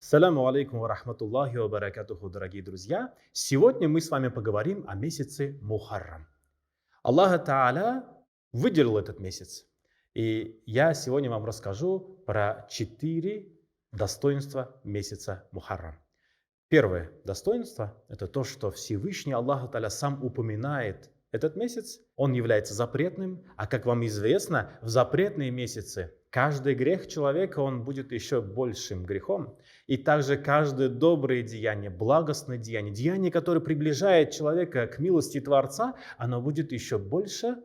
Саляму алейкум ва рахматуллахи ва баракатуху, дорогие друзья. Сегодня мы с вами поговорим о месяце Мухаррам. Аллах Тааля выделил этот месяц. И я сегодня вам расскажу про 4 достоинства месяца Мухаррам. Первое достоинство – это то, что Всевышний Аллах Тааля сам упоминает этот месяц. Он является запретным, а как вам известно, в запретные месяцы каждый грех человека, он будет еще большим грехом. И также каждое доброе деяние, благостное деяние, деяние, которое приближает человека к милости Творца, оно будет еще больше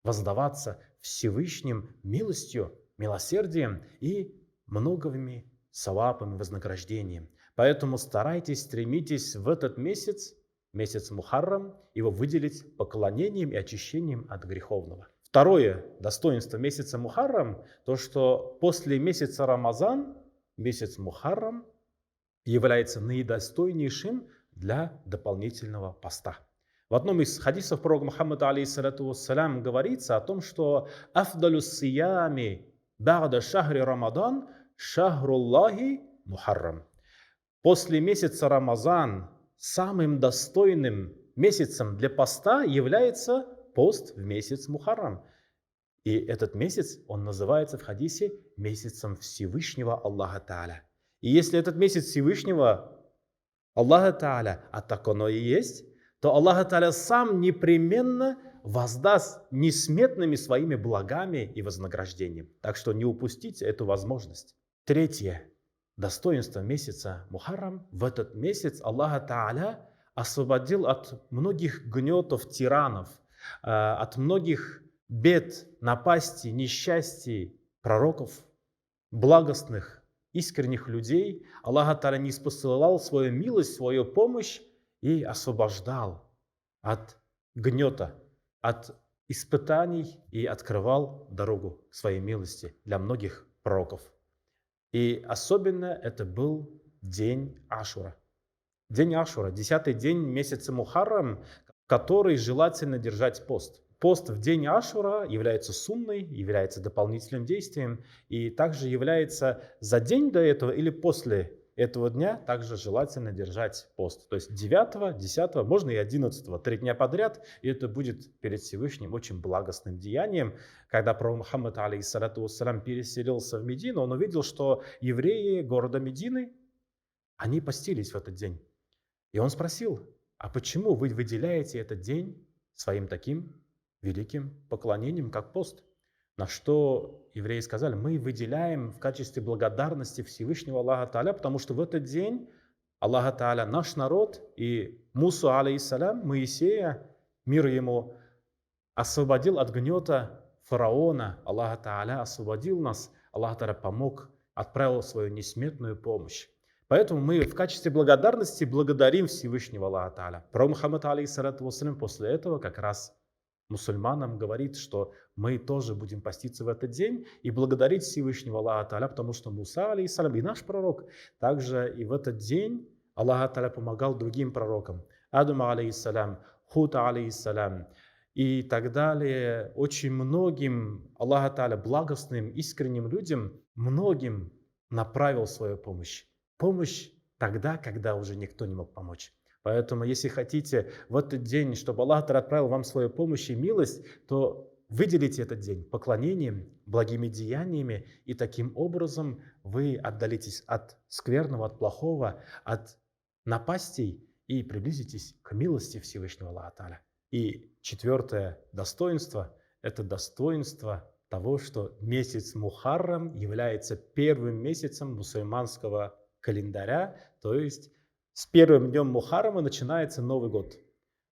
воздаваться Всевышним милостью, милосердием и многими савапами, вознаграждением. Поэтому старайтесь, стремитесь в этот месяц, месяц Мухаррам, его выделить поклонением и очищением от греховного. Второе достоинство месяца Мухаррам, то что после месяца Рамазан, месяц Мухаррам является наидостойнейшим для дополнительного поста. В одном из хадисов пророка Мухаммада алейхиссалату вассалям говорится о том, что «Афдалю сиями ба'да шахри Рамадан шахруллахи Мухаррам». После месяца Рамазан самым достойным месяцем для поста является пост в месяц Мухаррам. И этот месяц, он называется в хадисе месяцем Всевышнего Аллаха Тааля. И если этот месяц Всевышнего Аллаха Тааля, а так оно и есть, то Аллах Тааля сам непременно воздаст несметными своими благами и вознаграждением. Так что не упустите эту возможность. Третье достоинство месяца Мухаррам. В этот месяц Аллах Тааля освободил от многих гнетов тиранов, от многих бед, напастей, несчастий пророков, благостных, искренних людей. Аллах Тааля не спосылал свою милость, свою помощь и освобождал от гнета, от испытаний и открывал дорогу к своей милости для многих пророков. И особенно это был день Ашура. День Ашура, 10-й день месяца Мухаррам, который желательно держать пост. Пост в день Ашура является сунной, является дополнительным действием и также является за день до этого или после этого дня также желательно держать пост. То есть 9-го, 10-го, можно и 11-го, 3 дня подряд, и это будет перед Всевышним очень благостным деянием. Когда пророк Мухаммад алейхиссалату вассалям переселился в Медину, он увидел, что евреи города Медины, они постились в этот день. И он спросил, а почему вы выделяете этот день своим таким великим поклонением, как пост? На что евреи сказали, мы выделяем в качестве благодарности Всевышнего Аллаха Тааля, потому что в этот день Аллах Тааля, наш народ, и Мусу алейхиссалям, Моисея, мир ему, освободил от гнета фараона. Аллах Тааля освободил нас, Аллах Тааля помог, отправил свою несметную помощь. Поэтому мы в качестве благодарности благодарим Всевышнего Аллаха Тааля. Пророк Мухаммад алейхиссалату вассалям после этого как раз мусульманам говорит, что мы тоже будем поститься в этот день и благодарить Всевышнего Аллаха Тааля, потому что Муса, алейхиссалям, и наш пророк, также и в этот день Аллах Тааля помогал другим пророкам. Адаму, алейхиссалям, Хута, алейхиссалям, и так далее. Очень многим Аллах Тааля, благостным, искренним людям, многим направил свою помощь. Помощь тогда, когда уже никто не мог помочь. Поэтому, если хотите в этот день, чтобы Аллах отправил вам свою помощь и милость, то выделите этот день поклонением, благими деяниями, и таким образом вы отдалитесь от скверного, от плохого, от напастей и приблизитесь к милости Всевышнего Аллаха Тааля. И четвертое достоинство – это достоинство того, что месяц Мухаррам является первым месяцем мусульманского календаря, то есть с первым днем Мухаррама начинается Новый год.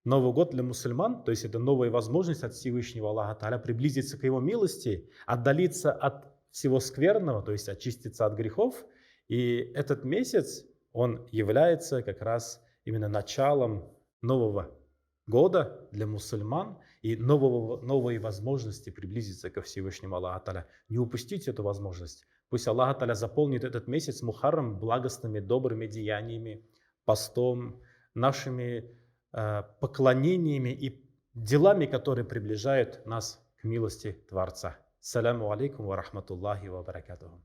Новый год для мусульман, то есть это новая возможность от Всевышнего Аллаха Тааля приблизиться к Его милости, отдалиться от всего скверного, то есть очиститься от грехов. И этот месяц, он является как раз именно началом нового года для мусульман и новой возможности приблизиться ко Всевышнему Аллаху Тааля. Не упустите эту возможность. Пусть Аллах Тааля заполнит этот месяц Мухаррам благостными, добрыми деяниями, постом, нашими поклонениями и делами, которые приближают нас к милости Творца. Саляму алейкум ва рахматуллахи ва баракатуху.